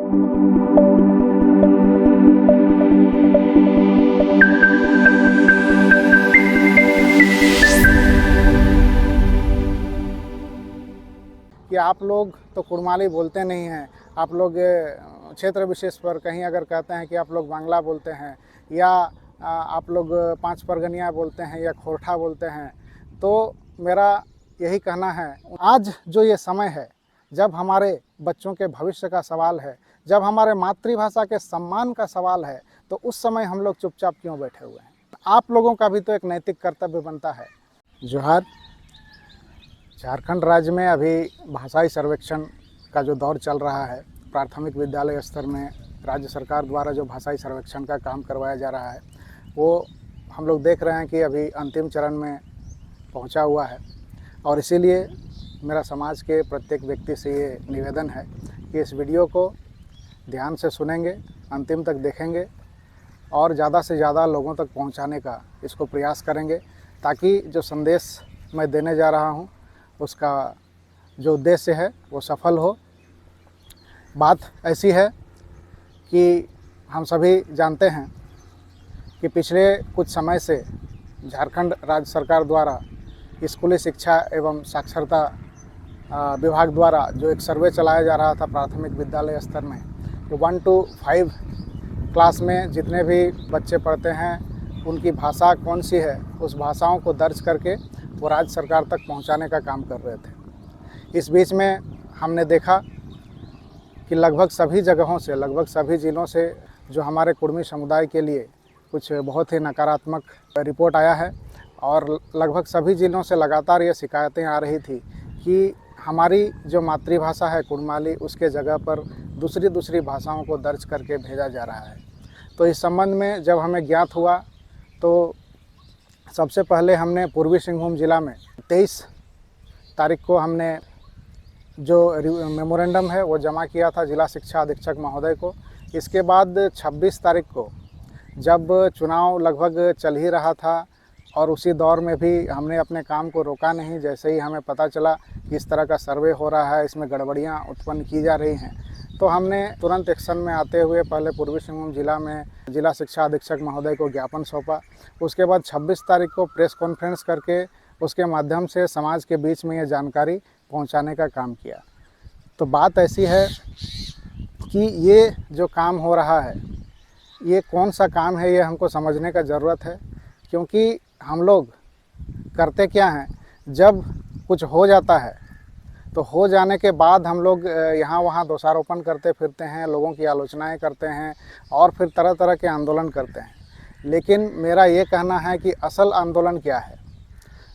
कि आप लोग तो कुड़माली बोलते नहीं हैं, आप लोग क्षेत्र विशेष पर कहीं अगर कहते हैं कि आप लोग बांग्ला बोलते हैं या आप लोग पाँच परगनिया बोलते हैं या खोरठा बोलते हैं, तो मेरा यही कहना है, आज जो ये समय है जब हमारे बच्चों के भविष्य का सवाल है, जब हमारे मातृभाषा के सम्मान का सवाल है, तो उस समय हम लोग चुपचाप क्यों बैठे हुए हैं? आप लोगों का भी तो एक नैतिक कर्तव्य बनता है। जोहार। झारखंड राज्य में अभी भाषाई सर्वेक्षण का जो दौर चल रहा है, प्राथमिक विद्यालय स्तर में राज्य सरकार द्वारा जो भाषाई सर्वेक्षण का काम करवाया जा रहा है, वो हम लोग देख रहे हैं कि अभी अंतिम चरण में पहुंचा हुआ है। और इसीलिए मेरा समाज के प्रत्येक व्यक्ति से ये निवेदन है कि इस वीडियो को ध्यान से सुनेंगे, अंतिम तक देखेंगे और ज़्यादा से ज़्यादा लोगों तक पहुंचाने का इसको प्रयास करेंगे, ताकि जो संदेश मैं देने जा रहा हूं उसका जो उद्देश्य है वो सफल हो। बात ऐसी है कि हम सभी जानते हैं कि पिछले कुछ समय से झारखंड राज्य सरकार द्वारा स्कूली शिक्षा एवं साक्षरता विभाग द्वारा जो एक सर्वे चलाया जा रहा था प्राथमिक विद्यालय स्तर में, तो 1 to 5 क्लास में जितने भी बच्चे पढ़ते हैं उनकी भाषा कौन सी है, उस भाषाओं को दर्ज करके वो राज्य सरकार तक पहुंचाने का काम कर रहे थे। इस बीच में हमने देखा कि लगभग सभी जगहों से, लगभग सभी ज़िलों से जो हमारे कुड़मी समुदाय के लिए कुछ बहुत ही नकारात्मक रिपोर्ट आया है और लगभग सभी ज़िलों से लगातार ये शिकायतें आ रही थी कि हमारी जो मातृभाषा है कुड़माली, उसके जगह पर दूसरी भाषाओं को दर्ज करके भेजा जा रहा है। तो इस संबंध में जब हमें ज्ञात हुआ तो सबसे पहले हमने पूर्वी सिंहभूम ज़िला में 23 तारीख को हमने जो मेमोरेंडम है वो जमा किया था जिला शिक्षा अधीक्षक महोदय को। इसके बाद 26 तारीख को जब चुनाव लगभग चल ही रहा था और उसी दौर में भी हमने अपने काम को रोका नहीं, जैसे ही हमें पता चला कि इस तरह का सर्वे हो रहा है, इसमें गड़बड़ियाँ उत्पन्न की जा रही हैं, तो हमने तुरंत एक्शन में आते हुए पहले पूर्वी सिंहभूम जिला में जिला शिक्षा अधीक्षक महोदय को ज्ञापन सौंपा। उसके बाद 26 तारीख को प्रेस कॉन्फ्रेंस करके उसके माध्यम से समाज के बीच में ये जानकारी पहुंचाने का काम किया। तो बात ऐसी है कि ये जो काम हो रहा है, ये कौन सा काम है, ये हमको समझने का ज़रूरत है। क्योंकि हम लोग करते क्या हैं, जब कुछ हो जाता है तो हो जाने के बाद हम लोग यहाँ वहाँ दोषारोपण करते फिरते हैं, लोगों की आलोचनाएं करते हैं और फिर तरह तरह के आंदोलन करते हैं। लेकिन मेरा ये कहना है कि असल आंदोलन क्या है?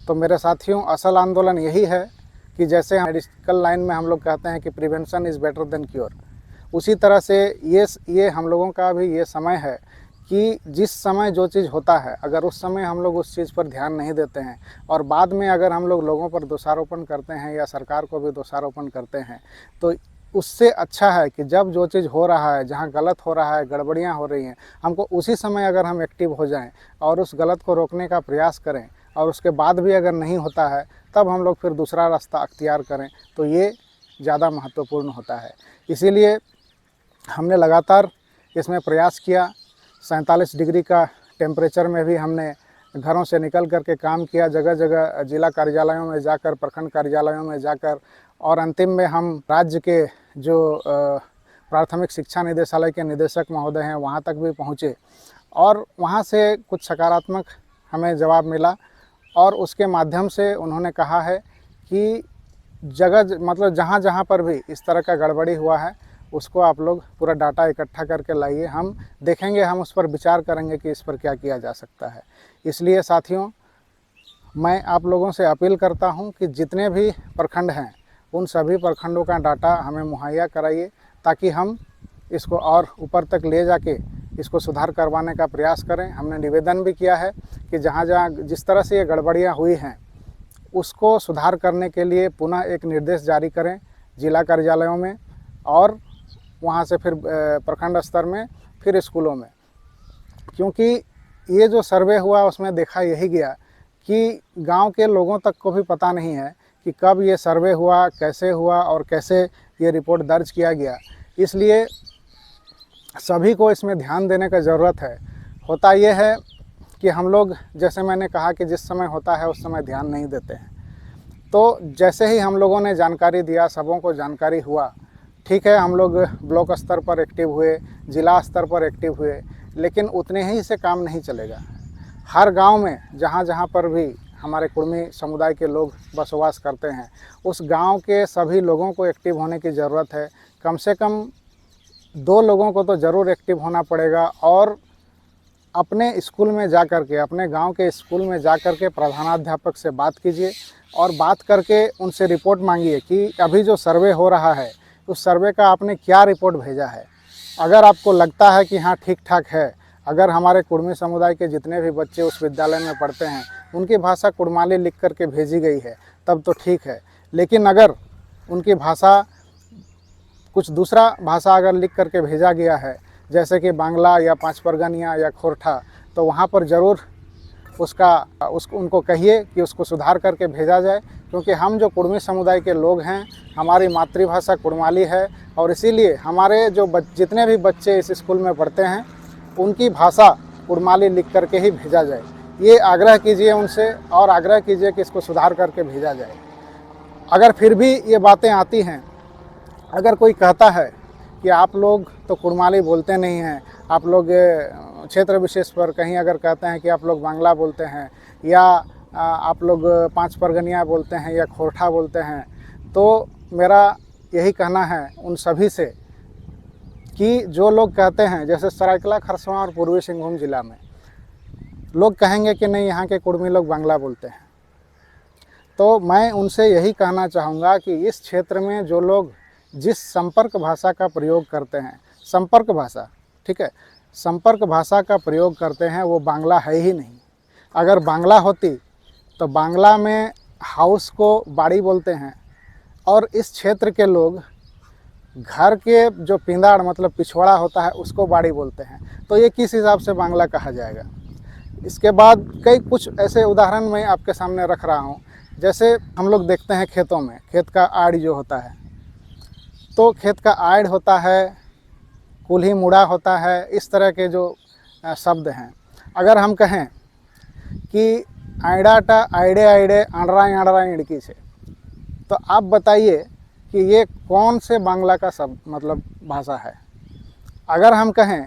तो मेरे साथियों, असल आंदोलन यही है कि जैसे मेडिकल लाइन में हम लोग कहते हैं कि prevention is better than cure, उसी तरह से ये हम लोगों का भी ये समय है कि जिस समय जो चीज़ होता है, अगर उस समय हम लोग उस चीज़ पर ध्यान नहीं देते हैं और बाद में अगर हम लोग लोगों पर दोषारोपण करते हैं या सरकार को भी दोषारोपण करते हैं, तो उससे अच्छा है कि जब जो चीज़ हो रहा है, जहाँ गलत हो रहा है, गड़बड़ियाँ हो रही हैं, हमको उसी समय अगर हम एक्टिव हो जाएं और उस गलत को रोकने का प्रयास करें और उसके बाद भी अगर नहीं होता है, तब हम लोग फिर दूसरा रास्ता अख्तियार करें, तो ये ज़्यादा महत्वपूर्ण होता है। इसीलिए हमने लगातार इसमें प्रयास किया। 47 डिग्री का टेम्परेचर में भी हमने घरों से निकल कर के काम किया, जगह जगह जिला कार्यालयों में जाकर, प्रखंड कार्यालयों में जाकर, और अंतिम में हम राज्य के जो प्राथमिक शिक्षा निदेशालय के निदेशक महोदय हैं वहाँ तक भी पहुँचे और वहाँ से कुछ सकारात्मक हमें जवाब मिला और उसके माध्यम से उन्होंने कहा है कि जगह मतलब जहाँ जहाँ पर भी इस तरह का गड़बड़ी हुआ है उसको आप लोग पूरा डाटा इकट्ठा करके लाइए, हम देखेंगे, हम उस पर विचार करेंगे कि इस पर क्या किया जा सकता है। इसलिए साथियों, मैं आप लोगों से अपील करता हूं कि जितने भी प्रखंड हैं उन सभी प्रखंडों का डाटा हमें मुहैया कराइए, ताकि हम इसको और ऊपर तक ले जाके इसको सुधार करवाने का प्रयास करें। हमने निवेदन भी किया है कि जहाँ जहाँ जिस तरह से ये गड़बड़ियाँ हुई हैं उसको सुधार करने के लिए पुनः एक निर्देश जारी करें जिला कार्यालयों में और वहाँ से फिर प्रखंड स्तर में, फिर स्कूलों में। क्योंकि ये जो सर्वे हुआ उसमें देखा यही गया कि गांव के लोगों तक को भी पता नहीं है कि कब ये सर्वे हुआ, कैसे हुआ और कैसे ये रिपोर्ट दर्ज किया गया। इसलिए सभी को इसमें ध्यान देने का ज़रूरत है। होता ये है कि हम लोग, जैसे मैंने कहा कि जिस समय होता है उस समय ध्यान नहीं देते हैं। तो जैसे ही हम लोगों ने जानकारी दिया, सबों को जानकारी हुआ, ठीक है, हम लोग ब्लॉक स्तर पर एक्टिव हुए, ज़िला स्तर पर एक्टिव हुए, लेकिन उतने ही से काम नहीं चलेगा। हर गांव में जहाँ जहाँ पर भी हमारे कुर्मी समुदाय के लोग बसवास करते हैं, उस गांव के सभी लोगों को एक्टिव होने की ज़रूरत है। कम से कम 2 लोगों को तो ज़रूर एक्टिव होना पड़ेगा और अपने स्कूल में जा कर के, अपने गांव के स्कूल में जा कर के प्रधानाध्यापक से बात कीजिए और बात करके उनसे रिपोर्ट मांगिए कि अभी जो सर्वे हो रहा है उस सर्वे का आपने क्या रिपोर्ट भेजा है। अगर आपको लगता है कि हाँ ठीक ठाक है, अगर हमारे कुर्मी समुदाय के जितने भी बच्चे उस विद्यालय में पढ़ते हैं उनकी भाषा कुड़माली लिख करके भेजी गई है, तब तो ठीक है। लेकिन अगर उनकी भाषा कुछ दूसरा भाषा अगर लिख करके भेजा गया है, जैसे कि बांग्ला या पाँच परगनिया या खोरठा, तो वहाँ पर ज़रूर उनको कहिए कि उसको सुधार करके भेजा जाए। क्योंकि हम जो कुर्मी समुदाय के लोग हैं, हमारी मातृभाषा कुड़माली है और इसीलिए हमारे जो जितने भी बच्चे इस स्कूल में पढ़ते हैं उनकी भाषा कुड़माली लिख करके ही भेजा जाए। ये आग्रह कीजिए उनसे और आग्रह कीजिए कि इसको सुधार करके भेजा जाए। अगर फिर भी ये बातें आती हैं, अगर कोई कहता है कि आप लोग तो कुड़माली बोलते नहीं हैं, आप लोग क्षेत्र विशेष पर कहीं अगर कहते हैं कि आप लोग बांग्ला बोलते हैं या आप लोग पाँच परगनिया बोलते हैं या खोरठा बोलते हैं, तो मेरा यही कहना है उन सभी से कि जो लोग कहते हैं, जैसे सरायकेला खरसावां और पूर्वी सिंहभूम ज़िला में लोग कहेंगे कि नहीं यहाँ के कुर्मी लोग बांग्ला बोलते हैं, तो मैं उनसे यही कहना चाहूँगा कि इस क्षेत्र में जो लोग जिस संपर्क भाषा का प्रयोग करते हैं, संपर्क भाषा, ठीक है, संपर्क भाषा का प्रयोग करते हैं, वो बांग्ला है ही नहीं। अगर बांग्ला होती तो बांग्ला में हाउस को बाड़ी बोलते हैं और इस क्षेत्र के लोग घर के जो पिंदाड़ मतलब पिछवाड़ा होता है उसको बाड़ी बोलते हैं, तो ये किस हिसाब से बांग्ला कहा जाएगा। इसके बाद कई कुछ ऐसे उदाहरण मैं आपके सामने रख रहा हूँ। जैसे हम लोग देखते हैं खेतों में, खेत का आड़ जो होता है, तो खेत का आड़ होता है, कुल्ही मुड़ा होता है, इस तरह के जो शब्द हैं। अगर हम कहें कि आइडाटा आइडे आइडे आंडरा आंडरा इड़की से, तो आप बताइए कि ये कौन से बांग्ला का शब्द मतलब भाषा है। अगर हम कहें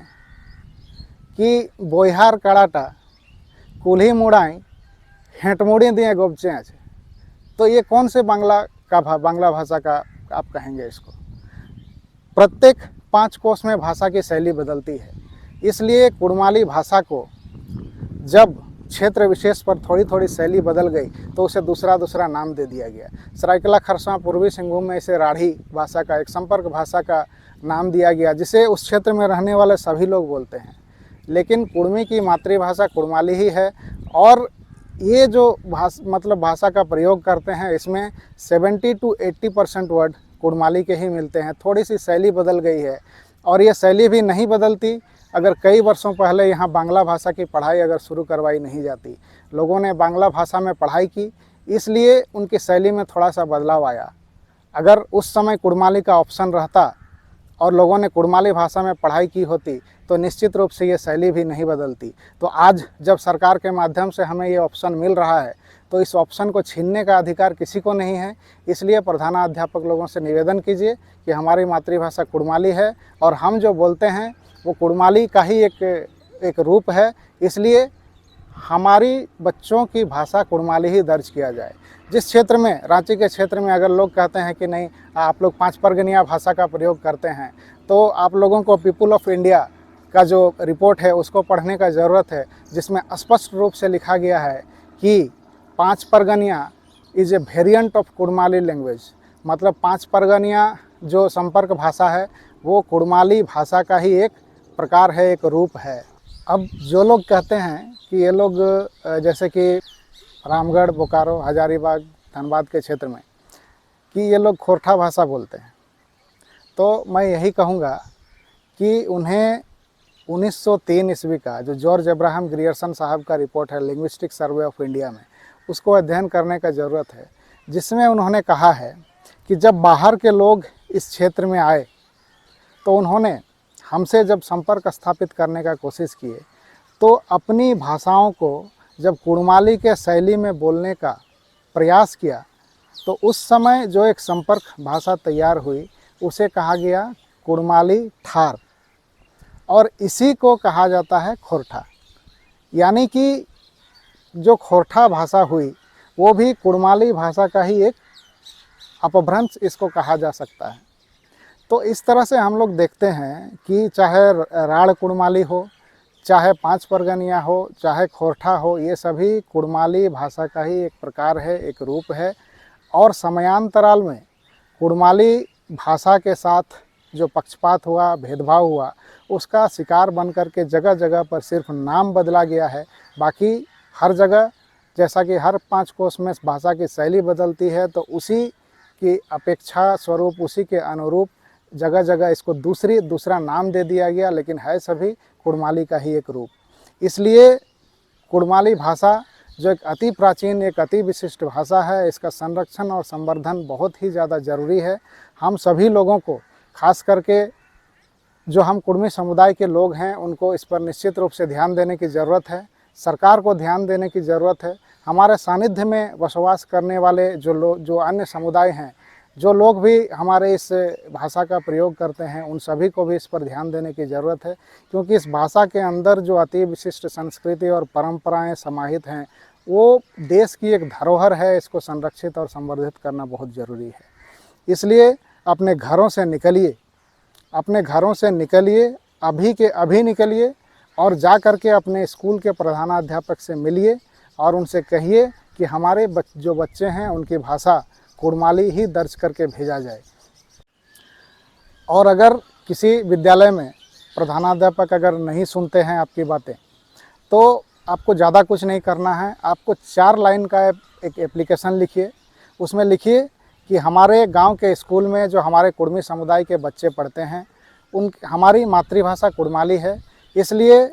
कि बोहार कड़ाटा कुल्ही मुड़ाई हेंटमुड़ी दिए गोबचे हैं, तो ये कौन से बांग्ला भाषा का आप कहेंगे इसको। प्रत्येक 5 कोस में भाषा की शैली बदलती है, इसलिए कुड़माली भाषा को जब क्षेत्र विशेष पर थोड़ी थोड़ी शैली बदल गई तो उसे दूसरा नाम दे दिया गया। सरायकेला खरसावां पूर्वी सिंहभूम में इसे राढ़ी भाषा का, एक संपर्क भाषा का नाम दिया गया, जिसे उस क्षेत्र में रहने वाले सभी लोग बोलते हैं। लेकिन कुर्मी की मातृभाषा कुड़माली ही है और ये जो भाषा का प्रयोग करते हैं, इसमें 70 to 80% वर्ड कुड़माली के ही मिलते हैं। थोड़ी सी शैली बदल गई है और ये शैली भी नहीं बदलती अगर कई वर्षों पहले यहाँ बांग्ला भाषा की पढ़ाई अगर शुरू करवाई नहीं जाती। लोगों ने बांग्ला भाषा में पढ़ाई की, इसलिए उनकी शैली में थोड़ा सा बदलाव आया। अगर उस समय कुड़माली का ऑप्शन रहता और लोगों ने कुड़माली भाषा में पढ़ाई की होती तो निश्चित रूप से ये शैली भी नहीं बदलती। तो आज जब सरकार के माध्यम से हमें ये ऑप्शन मिल रहा है तो इस ऑप्शन को छीनने का अधिकार किसी को नहीं है। इसलिए प्रधानाध्यापक लोगों से निवेदन कीजिए कि हमारी मातृभाषा कुड़माली है और हम जो बोलते हैं वो कुड़माली का ही एक रूप है, इसलिए हमारी बच्चों की भाषा कुड़माली ही दर्ज किया जाए। जिस क्षेत्र में, रांची के क्षेत्र में अगर लोग कहते हैं कि नहीं आप लोग पाँच परगनिया भाषा का प्रयोग करते हैं, तो आप लोगों को पीपुल ऑफ इंडिया का जो रिपोर्ट है उसको पढ़ने का ज़रूरत है, जिसमें स्पष्ट रूप से लिखा गया है कि Panch Pargania is a variant of Kurmali language. मतलब पाँच परगनिया जो संपर्क भाषा है वो कुड़माली भाषा का ही एक प्रकार है, एक रूप है। अब जो लोग कहते हैं कि ये लोग जैसे कि रामगढ़, बोकारो, हजारीबाग, धनबाद के क्षेत्र में कि ये लोग खोरठा भाषा बोलते हैं, तो मैं यही कहूँगा कि उन्हें 1903 ईस्वी का जो जॉर्ज अब्राहम ग्रियर्सन साहब का रिपोर्ट है लिंग्विस्टिक सर्वे ऑफ इंडिया में, उसको अध्ययन करने का ज़रूरत है, जिसमें उन्होंने कहा है कि जब बाहर के लोग इस क्षेत्र में आए तो उन्होंने हमसे जब संपर्क स्थापित करने का कोशिश किए, तो अपनी भाषाओं को जब कुड़माली के शैली में बोलने का प्रयास किया, तो उस समय जो एक संपर्क भाषा तैयार हुई उसे कहा गया कुड़माली ठार, और इसी को कहा जाता है खोरठा। यानी कि जो खोरठा भाषा हुई वो भी कुड़माली भाषा का ही एक अपभ्रंश इसको कहा जा सकता है। तो इस तरह से हम लोग देखते हैं कि चाहे राढ़ कुड़माली हो, चाहे पाँच परगनिया हो, चाहे खोरठा हो, ये सभी कुड़माली भाषा का ही एक प्रकार है, एक रूप है। और समयांतराल में कुड़माली भाषा के साथ जो पक्षपात हुआ, भेदभाव हुआ, उसका शिकार बन कर के जगह जगह पर सिर्फ नाम बदला गया है। बाकी हर जगह, जैसा कि हर 5 कोश में भाषा की शैली बदलती है, तो उसी की अपेक्षा स्वरूप, उसी के अनुरूप जगह जगह इसको दूसरा नाम दे दिया गया, लेकिन है सभी कुड़माली का ही एक रूप। इसलिए कुड़माली भाषा जो एक अति प्राचीन, एक अति विशिष्ट भाषा है, इसका संरक्षण और संवर्धन बहुत ही ज़्यादा ज़रूरी है। हम सभी लोगों को, खास करके जो हम कुड़मी समुदाय के लोग हैं, उनको इस पर निश्चित रूप से ध्यान देने की ज़रूरत है। सरकार को ध्यान देने की ज़रूरत है। हमारे सानिध्य में बसवास करने वाले जो अन्य समुदाय हैं, जो लोग भी हमारे इस भाषा का प्रयोग करते हैं, उन सभी को भी इस पर ध्यान देने की ज़रूरत है, क्योंकि इस भाषा के अंदर जो अति विशिष्ट संस्कृति और परंपराएं समाहित हैं, वो देश की एक धरोहर है। इसको संरक्षित और संवर्धित करना बहुत ज़रूरी है। इसलिए अपने घरों से निकलिए, अपने घरों से निकलिए, अभी के अभी निकलिए और जा कर के अपने स्कूल के प्रधानाध्यापक से मिलिए और उनसे कहिए कि हमारे जो बच्चे हैं उनकी भाषा कुड़माली ही दर्ज करके भेजा जाए। और अगर किसी विद्यालय में प्रधानाध्यापक अगर नहीं सुनते हैं आपकी बातें, तो आपको ज़्यादा कुछ नहीं करना है। आपको 4 लाइन का एक एप्लीकेशन लिखिए। उसमें लिखिए कि हमारे गांव के स्कूल में जो हमारे कुड़मी समुदाय के बच्चे पढ़ते हैं, हमारी मातृभाषा कुड़माली है, इसलिए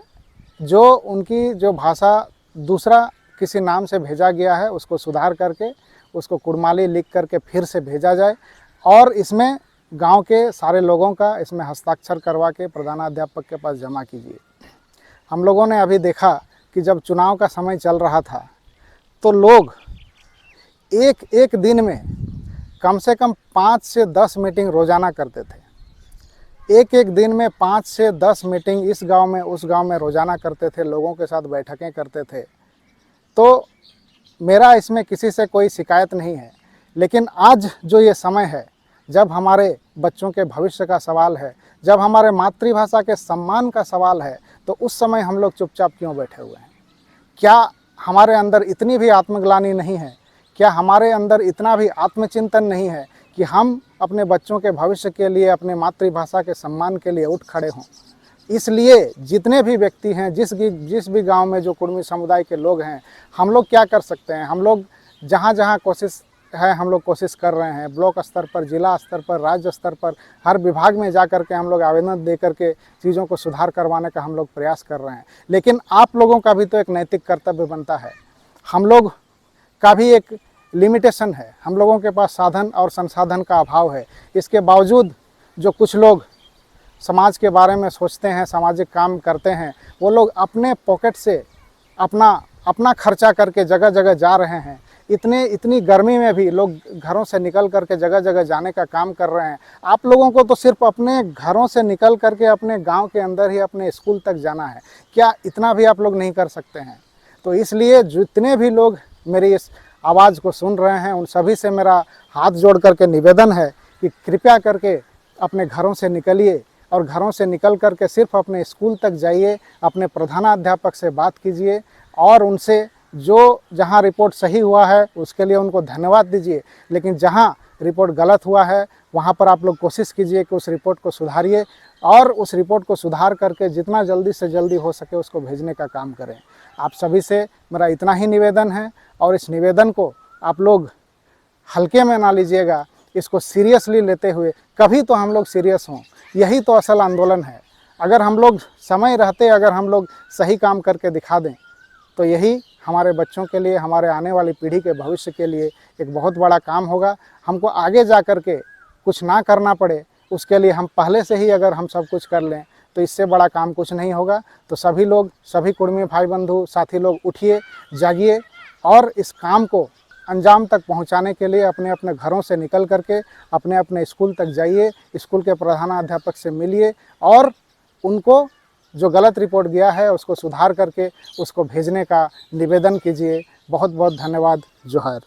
जो उनकी जो भाषा दूसरा किसी नाम से भेजा गया है, उसको सुधार करके उसको कुड़माली लिख करके फिर से भेजा जाए। और इसमें गांव के सारे लोगों का इसमें हस्ताक्षर करवा के प्रधानाध्यापक के पास जमा कीजिए। हम लोगों ने अभी देखा कि जब चुनाव का समय चल रहा था, तो लोग एक दिन में कम से कम 5 से 10 मीटिंग रोज़ाना करते थे। एक दिन में 5 से 10 मीटिंग इस गांव में उस गांव में रोज़ाना करते थे, लोगों के साथ बैठकें करते थे। तो मेरा इसमें किसी से कोई शिकायत नहीं है, लेकिन आज जो ये समय है, जब हमारे बच्चों के भविष्य का सवाल है, जब हमारे मातृभाषा के सम्मान का सवाल है, तो उस समय हम लोग चुपचाप क्यों बैठे हुए हैं? क्या हमारे अंदर इतनी भी आत्मग्लानि नहीं है? क्या हमारे अंदर इतना भी आत्मचिंतन नहीं है कि हम अपने बच्चों के भविष्य के लिए, अपने मातृभाषा के सम्मान के लिए उठ खड़े हों? इसलिए जितने भी व्यक्ति हैं, जिस भी गांव में जो कुड़मी समुदाय के लोग हैं, हम लोग क्या कर सकते हैं? हम लोग जहां जहां कोशिश है, हम लोग कोशिश कर रहे हैं। ब्लॉक स्तर पर, जिला स्तर पर, राज्य स्तर पर, हर विभाग में जा कर के हम लोग आवेदन दे करके चीज़ों को सुधार करवाने का हम लोग प्रयास कर रहे हैं। लेकिन आप लोगों का भी तो एक नैतिक कर्तव्य बनता है। हम लोग का भी एक लिमिटेशन है। हम लोगों के पास साधन और संसाधन का अभाव है। इसके बावजूद जो कुछ लोग समाज के बारे में सोचते हैं, सामाजिक काम करते हैं, वो लोग अपने पॉकेट से अपना खर्चा करके जगह जगह जा रहे हैं। इतनी गर्मी में भी लोग घरों से निकल करके जगह जगह जाने का काम कर रहे हैं। आप लोगों को तो सिर्फ अपने घरों से निकल करके अपने गांव के अंदर ही अपने स्कूल तक जाना है। क्या इतना भी आप लोग नहीं कर सकते हैं? तो इसलिए जितने भी लोग मेरी इस आवाज़ को सुन रहे हैं, उन सभी से मेरा हाथ जोड़ करके निवेदन है कि कृपया करके अपने घरों से निकलिए और घरों से निकल करके सिर्फ अपने स्कूल तक जाइए, अपने प्रधानाध्यापक से बात कीजिए और उनसे जो जहां रिपोर्ट सही हुआ है उसके लिए उनको धन्यवाद दीजिए। लेकिन जहां रिपोर्ट गलत हुआ है वहां पर आप लोग कोशिश कीजिए कि उस रिपोर्ट को सुधारिए और उस रिपोर्ट को सुधार करके जितना जल्दी से जल्दी हो सके उसको भेजने का काम करें। आप सभी से मेरा इतना ही निवेदन है और इस निवेदन को आप लोग हल्के में ना लीजिएगा, इसको सीरियसली लेते हुए कभी तो हम लोग सीरियस हों। यही तो असल आंदोलन है। अगर हम लोग समय रहते, अगर हम लोग सही काम करके दिखा दें, तो यही हमारे बच्चों के लिए, हमारे आने वाली पीढ़ी के भविष्य के लिए एक बहुत बड़ा काम होगा। हमको आगे जा कर के कुछ ना करना पड़े, उसके लिए हम पहले से ही अगर हम सब कुछ कर लें तो इससे बड़ा काम कुछ नहीं होगा। तो सभी लोग, सभी कुर्मी भाई बंधु साथी लोग उठिए, जागिए और इस काम को अंजाम तक पहुंचाने के लिए अपने अपने घरों से निकल करके अपने अपने स्कूल तक जाइए, स्कूल के प्रधानाध्यापक से मिलिए और उनको जो गलत रिपोर्ट गया है उसको सुधार करके उसको भेजने का निवेदन कीजिए। बहुत बहुत धन्यवाद। जोहार।